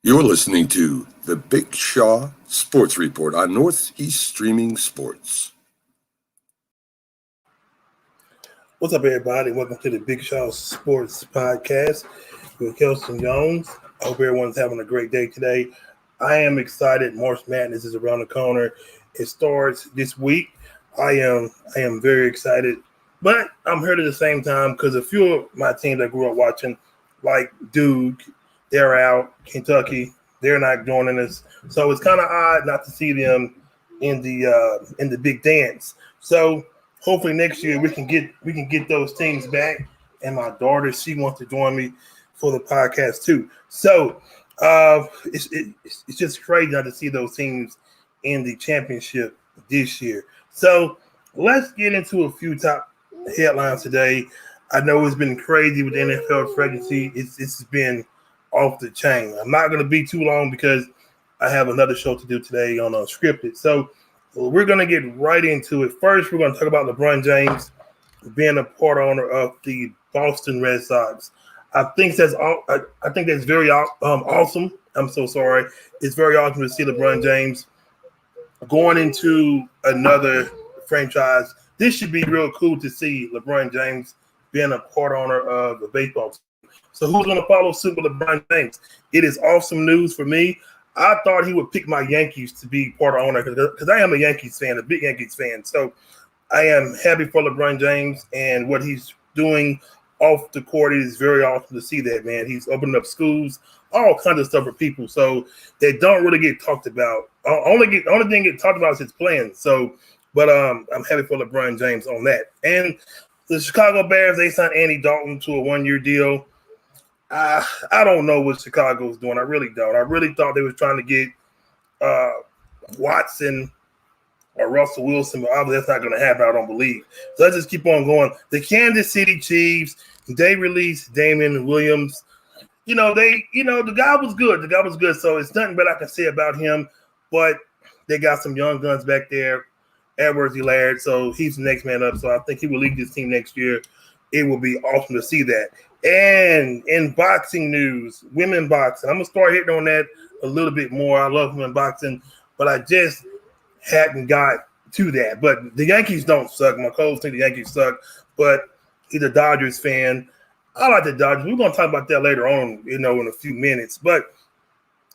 You're listening to the Big Shaw Sports Report on Northeast Streaming Sports. What's up, everybody? Welcome to the Big Shaw Sports Podcast with Kelston Jones. I hope everyone's having a great day today. I am excited. March Madness is around the corner. It starts this week. I am very excited, but I'm hurt at the same time because a few of my teams I grew up watching, like Duke, they're out. Kentucky, they're not joining us. So it's kind of odd not to see them in the big dance. So hopefully next year we can get those teams back. And my daughter, she wants to join me for the podcast too. So it's just crazy not to see those teams in the championship this year. So let's get into a few top headlines today. I know it's been crazy with the NFL free agency. It's been off the chain. I'm not going to be too long because I have another show to do today on Unscripted. So we're going to get right into it. First, we're going to talk about LeBron James being a part owner of the Boston Red Sox. I think that's very awesome. I'm so sorry. It's very awesome to see LeBron James going into another franchise. This should be real cool to see LeBron James being a part owner of the baseball team. So who's going to follow suit with LeBron James? It is awesome news for me. I thought he would pick my Yankees to be part owner because I am a Yankees fan, a big Yankees fan. So I am happy for LeBron James and what he's doing off the court. It is very awesome to see that, man. He's opening up schools, all kinds of stuff for people. So they don't really get talked about. Only thing get talked about is his playing. So, but I'm happy for LeBron James on that. And the Chicago Bears, they signed Andy Dalton to a 1-year deal. I don't know what Chicago's doing. I really don't. I really thought they was trying to get Watson or Russell Wilson, but obviously that's not going to happen, I don't believe. So let's just keep on going. The Kansas City Chiefs, they released Damian Williams. The guy was good. The guy was good. So it's nothing but I can say about him. But they got some young guns back there. Edwards-Helaire, so he's the next man up. So I think he will lead this team next year. It will be awesome to see that. And in boxing news, women boxing, I'm going to start hitting on that a little bit more. I love women boxing, but I just hadn't got to that. But the Yankees don't suck. My coach think the Yankees suck, but he's a Dodgers fan. I like the Dodgers. We're going to talk about that later on, in a few minutes. But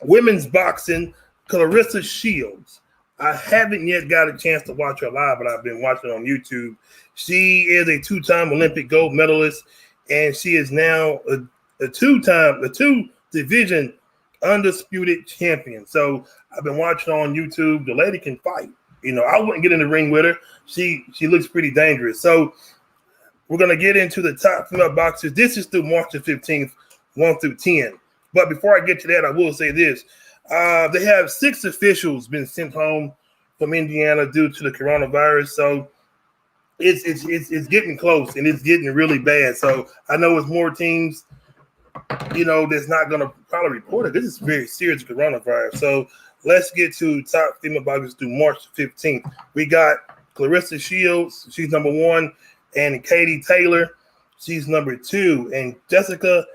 women's boxing, Clarissa Shields. I haven't yet got a chance to watch her live, but I've been watching on YouTube. She is a 2-time Olympic gold medalist, and she is now a two-division undisputed champion. So I've been watching on YouTube. The lady can fight. I wouldn't get in the ring with her. She looks pretty dangerous. So we're going to get into the top female boxers. This is through March the 15th, 1 through 10. But before I get to that, I will say this. They have 6 officials been sent home from Indiana due to the coronavirus. So it's getting close and it's getting really bad. So I know it's more teams, that's not going to probably report it. This is very serious coronavirus. So let's get to top female boxers through March 15th. We got Clarissa Shields. She's number 1. And Katie Taylor. She's number 2. And Jessica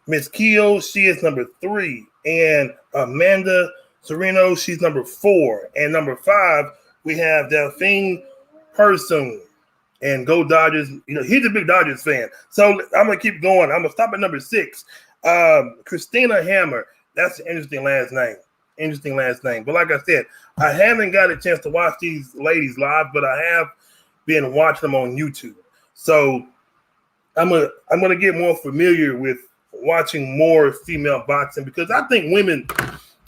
Miskeel, she is number 3. And Amanda Sereno, she's number 4. And number 5, we have Delphine Person. And go Dodgers. He's a big Dodgers fan. So I'm going to keep going. I'm going to stop at number 6. Christina Hammer. That's an interesting last name. But like I said, I haven't got a chance to watch these ladies live, but I have been watching them on YouTube. So I'm gonna get more familiar with watching more female boxing because I think women,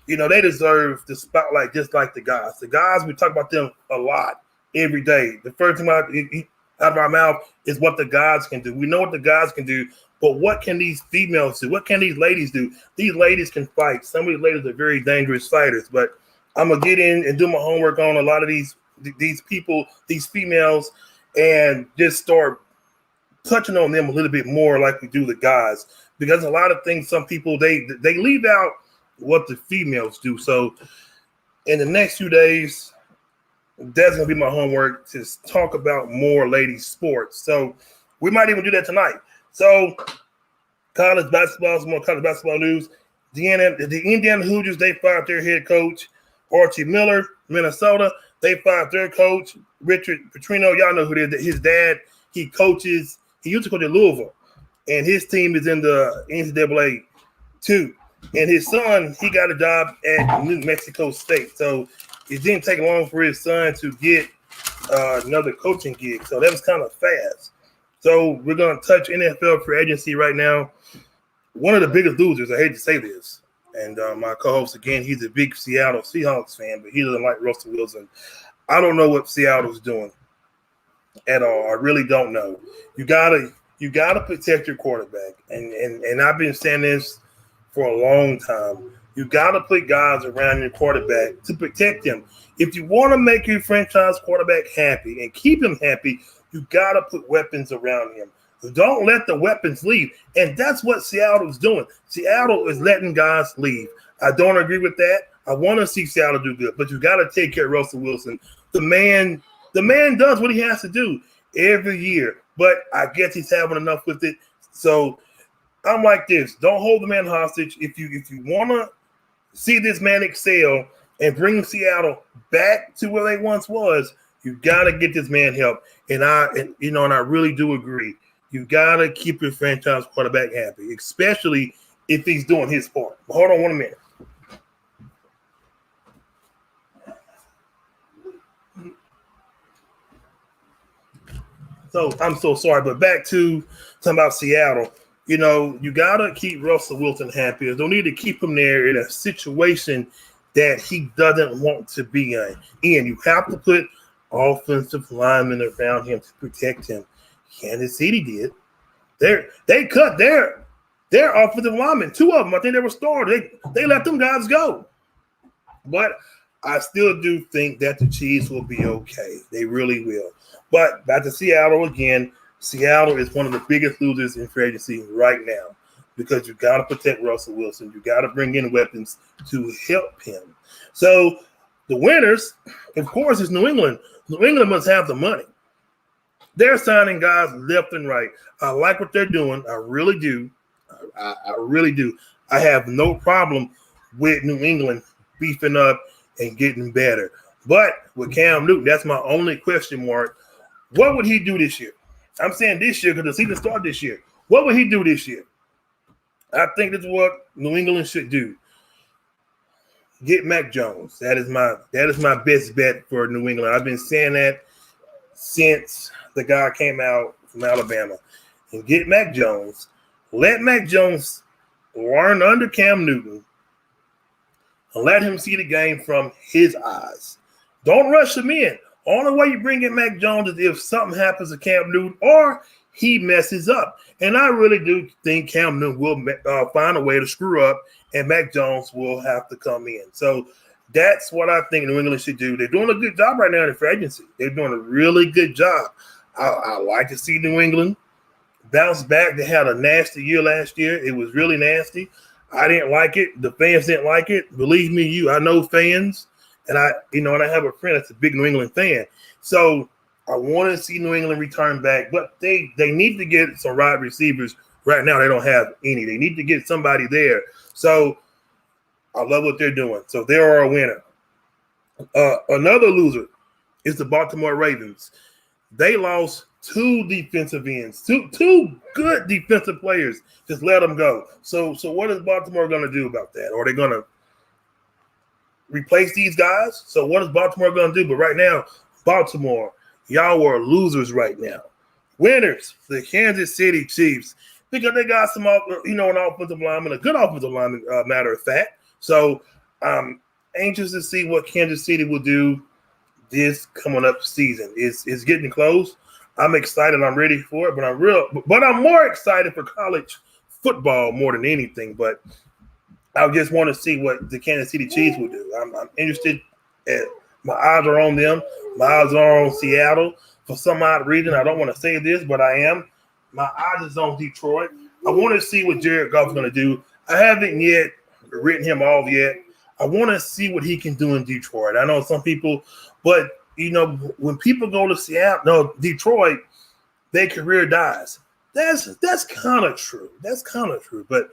they deserve the spotlight just like the guys. The guys, we talk about them a lot every day. The first thing out of our mouth is what the guys can do. We know what the guys can do, but what can these females do? What can these ladies do? These ladies can fight. Some of these ladies are very dangerous fighters, but I'm going to get in and do my homework on a lot of these people, these females, and just start touching on them a little bit more like we do the guys. Because a lot of things, some people, they leave out what the females do. So in the next few days, that's going to be my homework to talk about more ladies sports. So we might even do that tonight. So college basketball, some more college basketball news. The Indiana Hoosiers, they fired their head coach. Archie Miller, Minnesota, they fired their coach. Richard Petrino, y'all know who it is. His dad, he used to coach at Louisville, and his team is in the NCAA too. And his son, he got a job at New Mexico State. So it didn't take long for his son to get another coaching gig. So that was kind of fast. So we're going to touch NFL free agency right now. One of the biggest losers, I hate to say this, and my co-host, again, he's a big Seattle Seahawks fan, but he doesn't like Russell Wilson. I don't know what Seattle's doing at all. I really don't know. You gotta protect your quarterback. And I've been saying this for a long time. You got to put guys around your quarterback to protect him. If you want to make your franchise quarterback happy and keep him happy, you got to put weapons around him. Don't let the weapons leave. And that's what Seattle is doing. Seattle is letting guys leave. I don't agree with that. I want to see Seattle do good, but you got to take care of Russell Wilson. The man does what he has to do every year, but I guess he's having enough with it. So I'm like this. Don't hold the man hostage. If you want to see this man excel and bring Seattle back to where they once was, you got to get this man help. And I really do agree. You got to keep your franchise quarterback happy, especially if he's doing his part. But hold on 1 minute. So I'm so sorry, but back to talking about Seattle. You got to keep Russell Wilson happy. You don't need to keep him there in a situation that he doesn't want to be in. And you have to put offensive linemen around him to protect him. Kansas City did. They cut their offensive linemen. 2 of them, I think they were started. They let them guys go. But I still do think that the Chiefs will be okay. They really will. But back to Seattle again. Seattle is one of the biggest losers in free agency right now because you got to protect Russell Wilson. You got to bring in weapons to help him. So the winners, of course, is New England. New England must have the money. They're signing guys left and right. I like what they're doing. I really do. I really do. I have no problem with New England beefing up and getting better. But with Cam Newton, that's my only question mark. What would he do this year? I'm saying this year because the season started this year. What would he do this year? I think that's what New England should do. Get Mac Jones. That is my best bet for New England. I've been saying that since the guy came out from Alabama. And get Mac Jones. Let Mac Jones learn under Cam Newton. And let him see the game from his eyes. Don't rush him in. Only way you bring in Mac Jones is if something happens to Cam Newton or he messes up. And I really do think Cam Newton will find a way to screw up and Mac Jones will have to come in. So that's what I think New England should do. They're doing a good job right now in the free agency. They're doing a really good job. I like to see New England bounce back. They had a nasty year last year. It was really nasty. I didn't like it. The fans didn't like it. Believe me, I know fans. And I have a friend that's a big New England fan. So I want to see New England return back, but they need to get some wide receivers. Right now, they don't have any. They need to get somebody there. So I love what they're doing. So they are a winner. Another loser is the Baltimore Ravens. They lost 2 defensive ends, two good defensive players. Just let them go. So what is Baltimore going to do about that? Are they going to replace these guys? So what is Baltimore going to do? But right now, Baltimore, y'all are losers right now. Winners, the Kansas City Chiefs, because they got some, an offensive lineman, a good offensive lineman, matter of fact. So I'm anxious to see what Kansas City will do this coming up season. It's getting close. I'm excited. I'm ready for it, but I'm more excited for college football more than anything. But I just want to see what the Kansas City Chiefs will do. I'm interested. My eyes are on them. My eyes are on Seattle. For some odd reason, I don't want to say this, but I am. My eyes is on Detroit. I want to see what Jared Goff is going to do. I haven't yet written him off yet. I want to see what he can do in Detroit. I know some people, but when people go to Detroit, their career dies. That's kind of true. But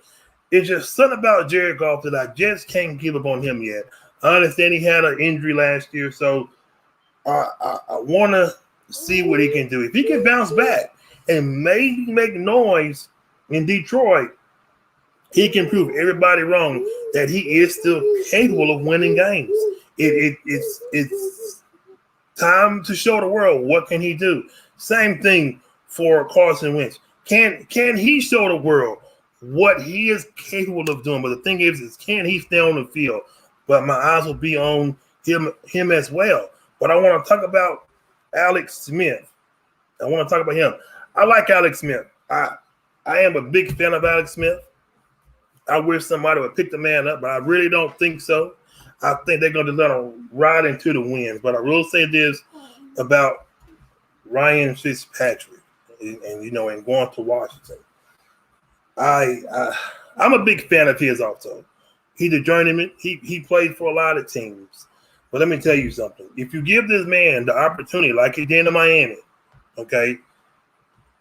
it's just something about Jared Goff that I just can't give up on him yet. I understand he had an injury last year, so I want to see what he can do. If he can bounce back and maybe make noise in Detroit, he can prove everybody wrong that he is still capable of winning games. It's time to show the world what can he do. Same thing for Carson Wentz. Can he show the world what he is capable of doing? But the thing is can he stay on the field? But my eyes will be on him as well. But I want to talk about Alex Smith. I want to talk about him. I like Alex Smith. I am a big fan of Alex Smith. I wish somebody would pick the man up, but I really don't think so. I think they're going to let him ride into the wind. But I will say this about Ryan Fitzpatrick and going to Washington. I'm a big fan of his also. He's a journeyman. He played for a lot of teams. But let me tell you something. If you give this man the opportunity like he did in Miami, okay,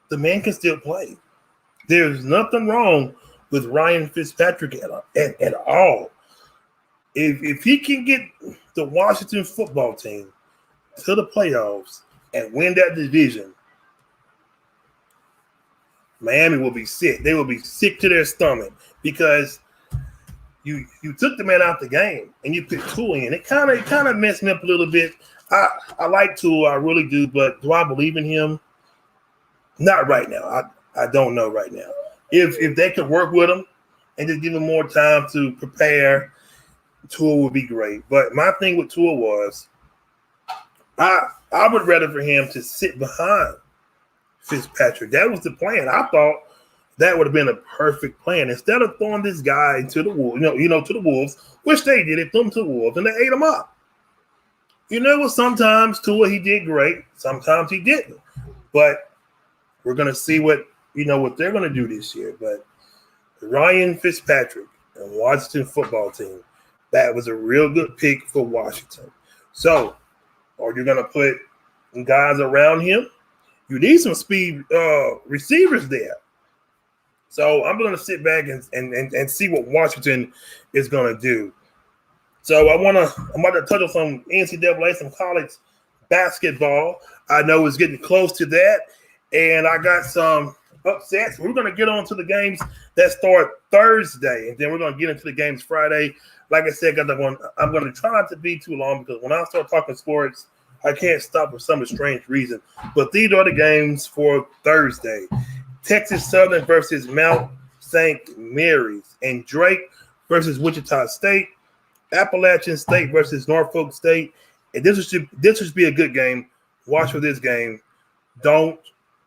the man can still play. There's nothing wrong with Ryan Fitzpatrick at all. If he can get the Washington football team to the playoffs and win that division, Miami will be sick. They will be sick to their stomach because you took the man out the game and you put Tua in. It kind of messed me up a little bit. I like Tua, I really do, but do I believe in him? Not right now. I don't know right now. If they could work with him and just give him more time to prepare, Tua would be great. But my thing with Tua was I would rather for him to sit behind Fitzpatrick. That was the plan. I thought that would have been a perfect plan. Instead of throwing this guy to the wolves, to the wolves, which they did, they threw him to the wolves and they ate him up. Sometimes Tua he did great, sometimes he didn't. But we're gonna see what they're gonna do this year. But Ryan Fitzpatrick and Washington football team, that was a real good pick for Washington. So, are you gonna put guys around him? You need some speed receivers there. So I'm going to sit back and see what Washington is going to do. So I'm about to touch on some NCAA, some college basketball. I know it's getting close to that, and I got some upsets. We're going to get on to the games that start Thursday, and then we're going to get into the games Friday. Like I said, I'm going to try not to be too long because when I start talking sports, I can't stop for some strange reason. But these are the games for Thursday. Texas Southern versus Mount St. Mary's, and Drake versus Wichita State, Appalachian State versus Norfolk State. And this should be a good game. Watch for this game. Don't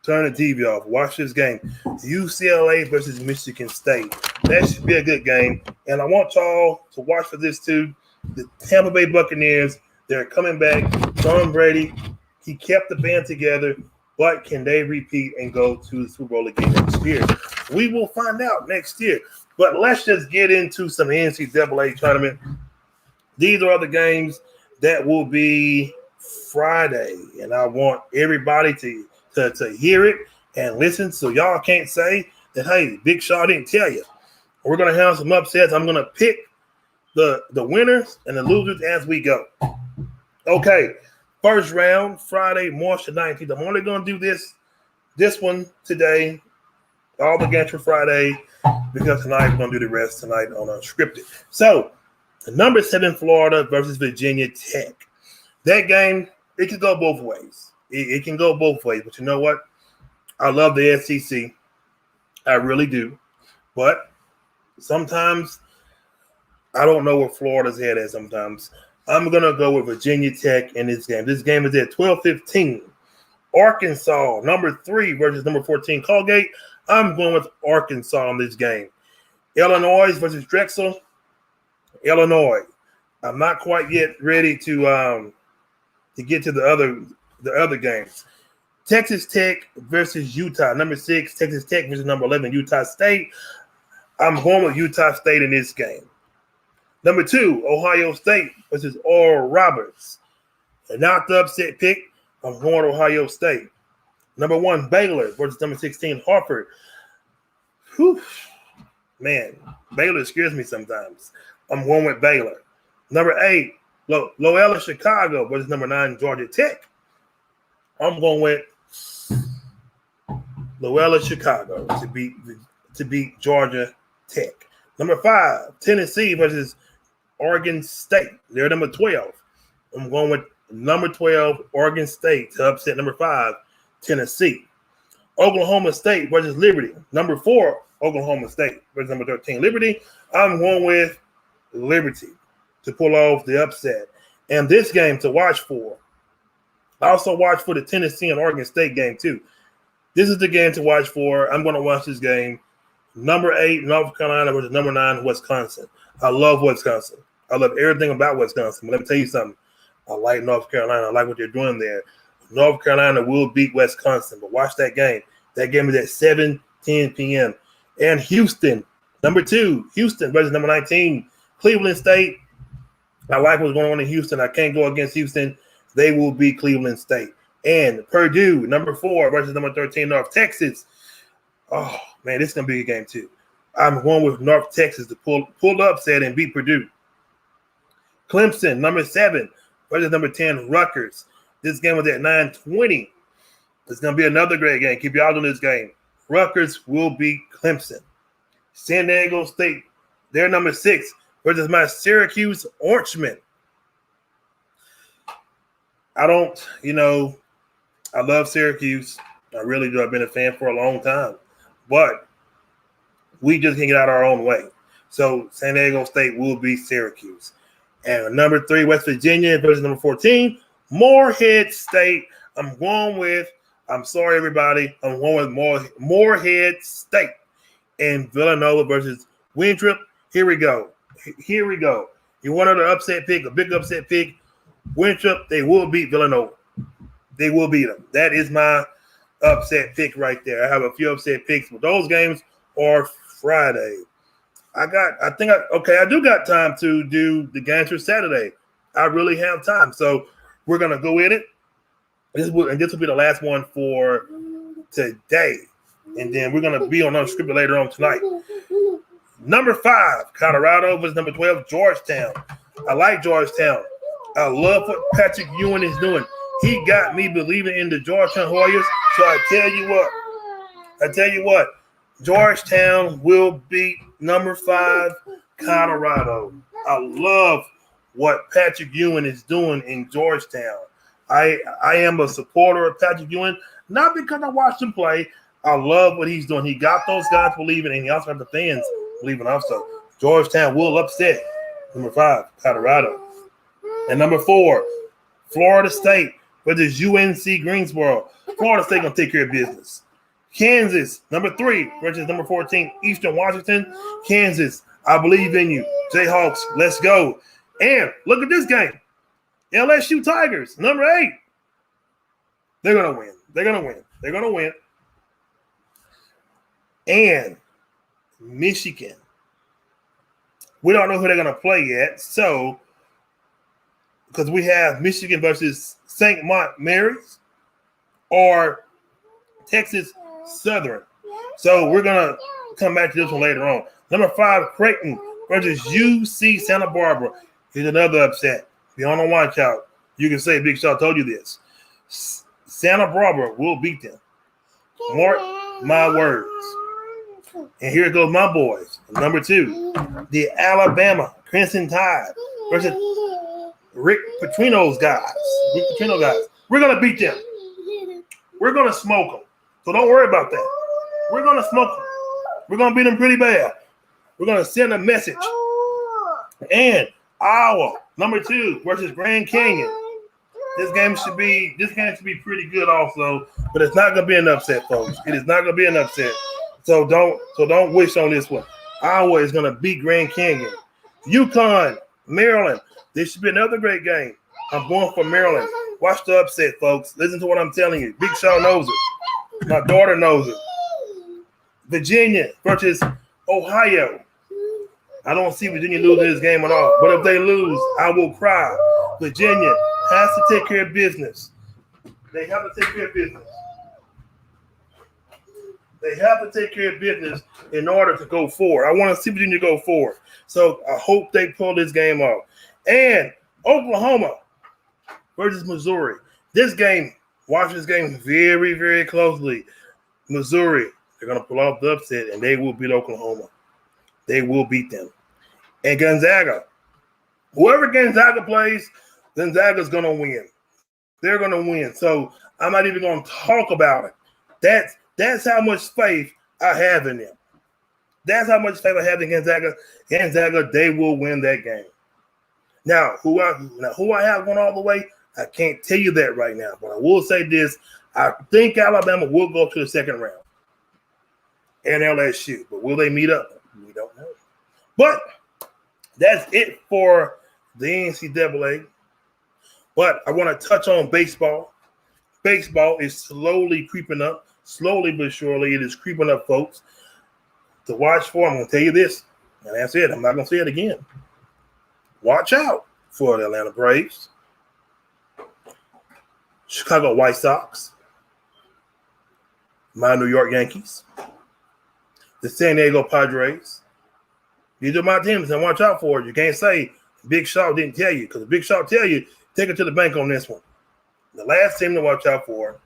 turn the TV off. Watch this game. UCLA versus Michigan State. That should be a good game. And I want y'all to watch for this too. The Tampa Bay Buccaneers, they're coming back. Tom Brady, he kept the band together. But can they repeat and go to the Super Bowl again next year? We will find out next year. But let's just get into some NCAA tournament. These are the games that will be Friday. And I want everybody to hear it and listen so y'all can't say that, hey, Big Shaw didn't tell you. We're going to have some upsets. I'm going to pick the winners and the losers as we go. Okay. First round, Friday, March the 19th. I'm only going to do this one today, all the games for Friday, because tonight we're going to do the rest tonight on unscripted. So, number 7, Florida versus Virginia Tech. That game, it can go both ways. It can go both ways. But you know what? I love the SEC. I really do. But sometimes I don't know where Florida's head is sometimes. I'm going to go with Virginia Tech in this game. This game is at 12:15. Arkansas, number 3 versus number 14, Colgate. I'm going with Arkansas in this game. Illinois versus Drexel. Illinois. I'm not quite yet ready to get to the other games. Texas Tech versus Utah. Number 6, Texas Tech versus number 11, Utah State. I'm going with Utah State in this game. Number 2, Ohio State versus Oral Roberts. And not the upset pick, I'm going to Ohio State. Number 1, Baylor versus number 16, Hartford. Whew. Man, Baylor scares me sometimes. I'm going with Baylor. Number 8, Loyola Chicago versus number 9, Georgia Tech. I'm going with Loyola Chicago to beat Georgia Tech. Number 5, Tennessee versus Oregon State. They're number 12. I'm going with number 12, Oregon State, to upset number 5, Tennessee. Oklahoma State versus Liberty. Number 4, Oklahoma State versus number 13, Liberty. I'm going with Liberty to pull off the upset. And this game to watch for. I also watch for the Tennessee and Oregon State game too. This is the game to watch for. I'm going to watch this game. Number 8, North Carolina versus number 9, Wisconsin. I love Wisconsin. I love everything about Wisconsin. But let me tell you something. I like North Carolina. I like what they're doing there. North Carolina will beat Wisconsin, but watch that game. That game is at 7:10 p.m. And Houston, number 2, Houston versus number 19, Cleveland State. I like what's going on in Houston. I can't go against Houston. They will beat Cleveland State. And Purdue, number 4 versus number 13, North Texas. Oh, man, this is going to be a game too. I'm going with North Texas to pull the upset and beat Purdue. Clemson, number 7 versus number 10, Rutgers. This game was at 9:20. It's going to be another great game. Keep your eyes on this game. Rutgers will beat Clemson. San Diego State, they're number 6 versus my Syracuse Orangemen. I love Syracuse. I really do. I've been a fan for a long time. But we just can't get out our own way. So San Diego State will beat Syracuse. And number 3, West Virginia versus number 14, Morehead State. I'm going with Morehead State. And Villanova versus Winthrop. Here we go. You want another upset pick, a big upset pick. Winthrop, they will beat Villanova. They will beat them. That is my upset pick right there. I have a few upset picks, but those games are Friday. I do got time to do the games for Saturday. I really have time. So we're going to go in it. This will be the last one for today. And then we're going to be on unscripted later on tonight. Number 5, Colorado versus number 12, Georgetown. I like Georgetown. I love what Patrick Ewing is doing. He got me believing in the Georgetown Warriors. So I tell you what, Georgetown will beat number 5, Colorado. I love what Patrick Ewing is doing in Georgetown. I am a supporter of Patrick Ewing, not because I watched him play. I love what he's doing. He got those guys believing, and he also got the fans believing also. Georgetown will upset number 5, Colorado. And number 4, Florida State versus UNC Greensboro. Florida State going to take care of business. Kansas, number 3 versus number 14, Eastern Washington. Kansas, I believe in you. Jayhawks, let's go. And look at this game. LSU Tigers, number 8. They're going to win. And Michigan. We don't know who they're going to play yet. So, because we have Michigan versus St. Mary's or Texas Southern. So we're going to come back to this one later on. Number 5, Creighton versus UC Santa Barbara. Here's another upset. Be on the watch out. You can say Big Shaw told you this. Santa Barbara will beat them. Mark my words. And here goes my boys. Number 2, the Alabama Crimson Tide versus Rick Pitino's guys. We're going to beat them. We're going to smoke them. So don't worry about that. We're going to smoke them. We're going to beat them pretty bad. We're going to send a message. And Iowa, number 2 versus Grand Canyon. This game should be pretty good also, but it's not going to be an upset, folks. It is not going to be an upset. So don't wish on this one. Iowa is going to beat Grand Canyon. UConn, Maryland. This should be another great game. I'm going for Maryland. Watch the upset, folks. Listen to what I'm telling you. Big Shaw knows it. My daughter knows it. Virginia versus Ohio. I don't see Virginia losing this game at all. But if they lose, I will cry. Virginia has to take care of business. They have to take care of business. They have to take care of business in order to go forward. I want to see Virginia go forward. So I hope they pull this game off. And Oklahoma versus Missouri. This game, watch this game very, very closely. Missouri, they're going to pull off the upset, and they will beat Oklahoma. They will beat them. And Gonzaga, whoever Gonzaga plays, Gonzaga's going to win. They're going to win. So I'm not even going to talk about it. That's how much faith I have in them. That's how much faith I have in Gonzaga. Gonzaga, they will win that game. Now, who I have going all the way, I can't tell you that right now. But I will say this. I think Alabama will go to the second round. And LSU. But will they meet up? We don't know. But that's it for the NCAA. But I want to touch on baseball. Baseball is slowly creeping up. Slowly but surely, it is creeping up, folks. To watch for, I'm going to tell you this. And that's it. I'm not going to say it again. Watch out for the Atlanta Braves, Chicago White Sox, my New York Yankees, the San Diego Padres. These are my teams, and watch out for it. You can't say Big Shaw didn't tell you, because Big Shaw tell you, take it to the bank on this one. The last team to watch out for,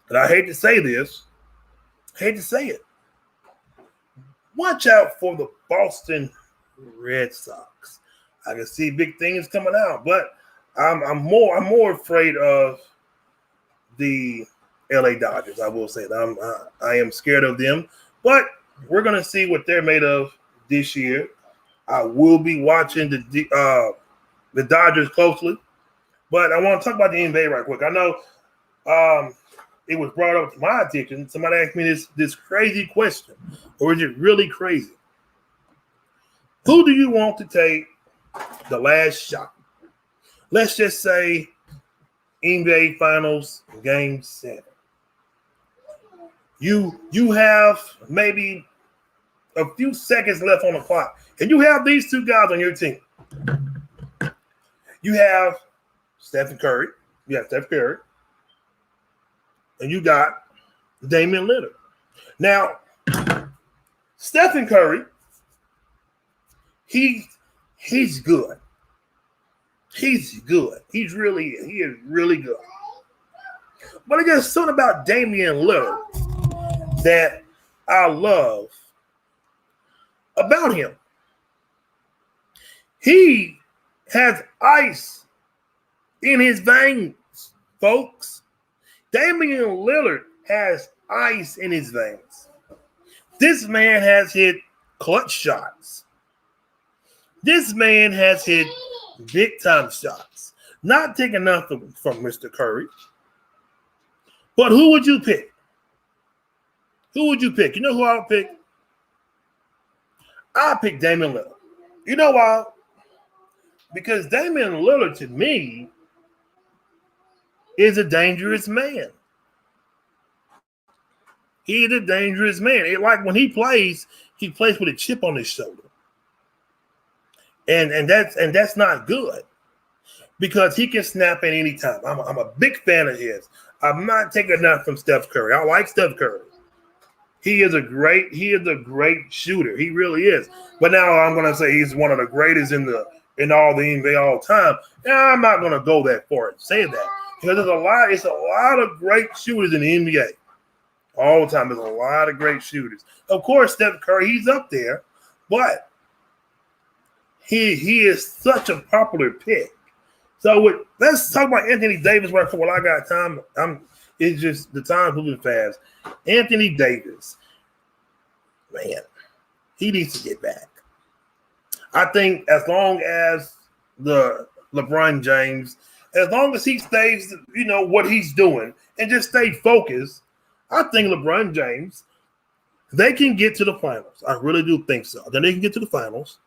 and I hate to say this, watch out for the Boston Red Sox. I can see big things coming out, but I'm more afraid of the LA Dodgers. I will say that I am scared of them, but we're gonna see what they're made of this year. I will be watching the Dodgers closely, but I want to talk about the NBA right quick. I know it was brought up to my attention. Somebody asked me this crazy question, or is it really crazy? Who do you want to take the last shot? Let's just say NBA Finals Game 7. You have maybe a few seconds left on the clock, and you have these two guys on your team. You have Stephen Curry. And you got Damian Lillard. Now, Stephen Curry, he's good. He's good. He is really good. But there's something about Damian Lillard that I love about him. He has ice in his veins, folks. Damian Lillard has ice in his veins. This man has hit clutch shots. This man has hit big-time shots. Not taking nothing from Mr. Curry. But who would you pick? Who would you pick? You know who I would pick? I'll pick Damian Lillard. You know why? Because Damian Lillard, to me, is a dangerous man. He's a dangerous man. Like when he plays with a chip on his shoulder. And that's not good, because he can snap at any time. I'm a big fan of his. I'm not taking nothing from Steph Curry. I like Steph Curry. He is a great shooter. He really is. But now I'm gonna say he's one of the greatest in all the NBA all time. And I'm not gonna go that far and say that, because it's a lot of great shooters in the NBA. All the time. There's a lot of great shooters. Of course, Steph Curry, he's up there, but he is such a popular pick. So let's talk about Anthony Davis right quick while I got time. It's just the time's moving fast. Anthony Davis, man, he needs to get back. I think as long as the LeBron James, as long as he stays, what he's doing and just stay focused, I think LeBron James, they can get to the finals. I really do think so. Then they can get to the finals.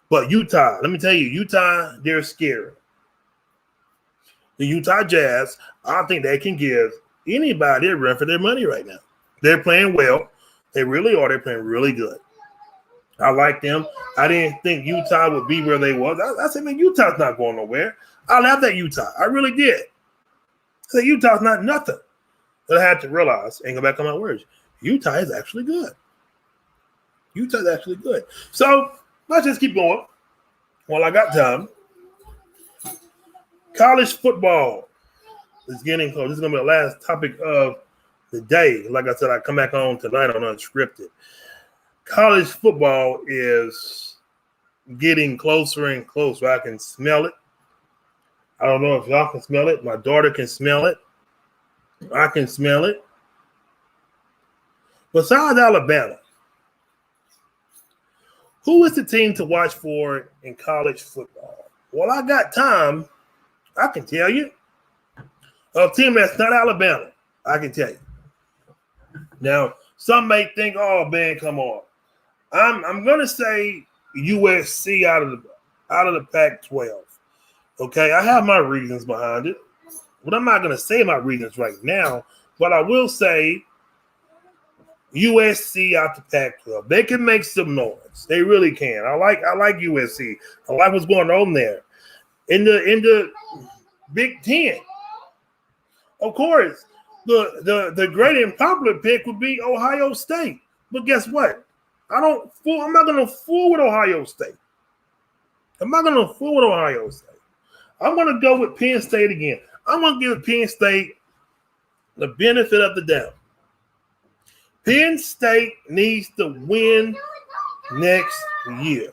But Utah, let me tell you, they're scary. The Utah Jazz, I think they can give anybody a run for their money right now. They're playing well. They really are. They're playing really good. I like them. I didn't think Utah would be where they was. I said, man, Utah's not going nowhere. I love that Utah. I really did. I said, Utah's not nothing. But I had to realize, and go back on my words, Utah is actually good. Utah's actually good. So let's just keep going while I got time. College football is getting close. This is going to be the last topic of the day. Like I said, I come back on tonight on Unscripted. College football is getting closer and closer. I can smell it. I don't know if y'all can smell it. My daughter can smell it. I can smell it. Besides Alabama, who is the team to watch for in college football? Well, I got time. I can tell you. A team that's not Alabama, I can tell you. Now, some may think, oh, man, come on. I'm going to say USC out of the Pac-12. Okay, I have my reasons behind it. But I'm not going to say my reasons right now. But I will say USC out the Pac-12. They can make some noise. They really can. I like USC. I like what's going on there. In the Big Ten, of course, the great and popular pick would be Ohio State. But guess what? I'm not going to fool with Ohio State. I'm not going to fool with Ohio State. I'm going to go with Penn State again. I'm going to give Penn State the benefit of the doubt. Penn State needs to win next year.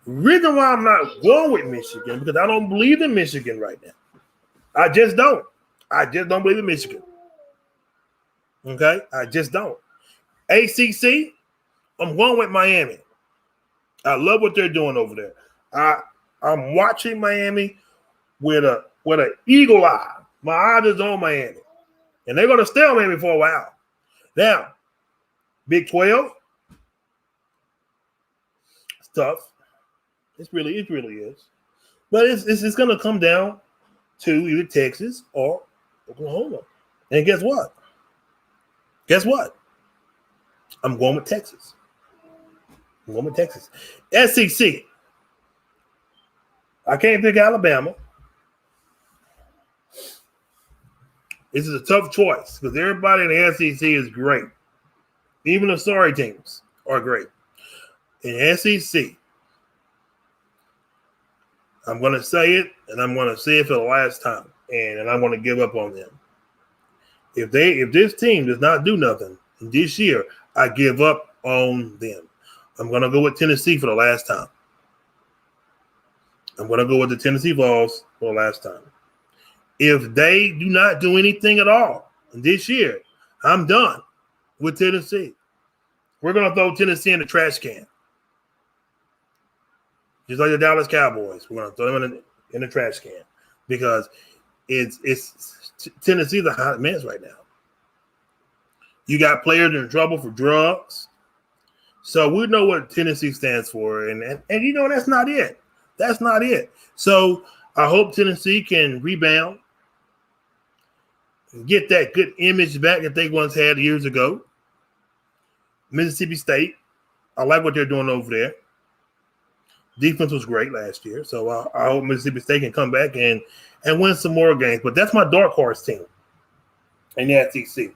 Reason why I'm not going with Michigan, because I don't believe in Michigan right now. I just don't. I just don't believe in Michigan. Okay? I just don't. ACC, I'm going with Miami. I love what they're doing over there. I'm watching Miami with an eagle eye. My eyes is on Miami. And they're going to stay on Miami for a while. Now, Big 12, it's tough. It really is. But it's going to come down to either Texas or Oklahoma. And guess what? I'm going with Texas. SEC. I can't pick Alabama. This is a tough choice because everybody in the SEC is great. Even the sorry teams are great. In SEC, I'm going to say it, and I'm going to say it for the last time, and I'm going to give up on them. If this team does not do nothing this year, I give up on them. I'm going to go with Tennessee for the last time. I'm going to go with the Tennessee Vols for the last time. If they do not do anything at all this year, I'm done with Tennessee. We're going to throw Tennessee in the trash can. Just like the Dallas Cowboys. We're going to throw them in the trash can because it's Tennessee's a hot mess right now. You got players in trouble for drugs. So we know what Tennessee stands for. And you know, that's not it. That's not it. So I hope Tennessee can rebound and get that good image back that they once had years ago. Mississippi State, I like what they're doing over there. Defense was great last year. So I hope Mississippi State can come back and win some more games. But that's my dark horse team in the SEC.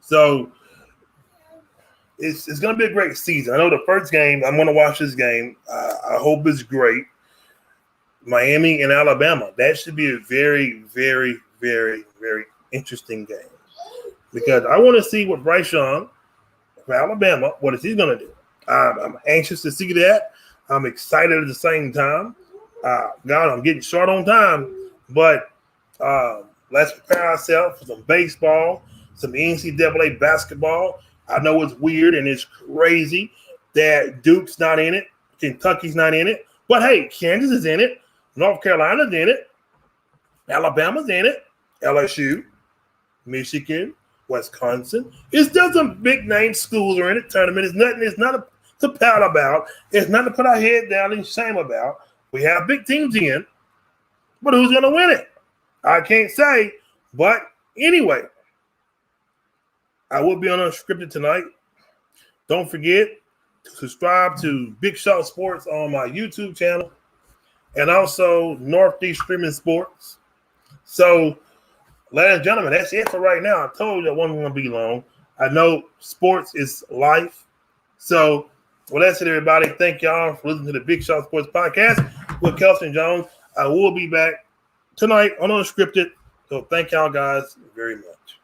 So it's going to be a great season. I know the first game, I'm going to watch this game. I hope it's great. Miami and Alabama. That should be a very, very, very, very interesting game. Because I want to see what Bryce Young from Alabama, what is he going to do? I'm anxious to see that. I'm excited at the same time. God, I'm getting short on time. But let's prepare ourselves for some baseball, some NCAA basketball. I know it's weird and it's crazy that Duke's not in it. Kentucky's not in it. But, hey, Kansas is in it. North Carolina's in it. Alabama's in it. LSU, Michigan, Wisconsin. It's still some big-name schools are in the tournament. It's not to pout about. It's not to put our head down and shame about. We have big teams in. But who's going to win it? I can't say. But anyway, I will be on Unscripted tonight. Don't forget to subscribe to Big Shot Sports on my YouTube channel and also Northeast Streaming Sports. So, ladies and gentlemen, that's it for right now. I told you I wasn't going to be long. I know sports is life. So, well, that's it, everybody. Thank y'all for listening to the Big Shot Sports Podcast with Kelston Jones. I will be back tonight on Unscripted. So, thank y'all guys very much.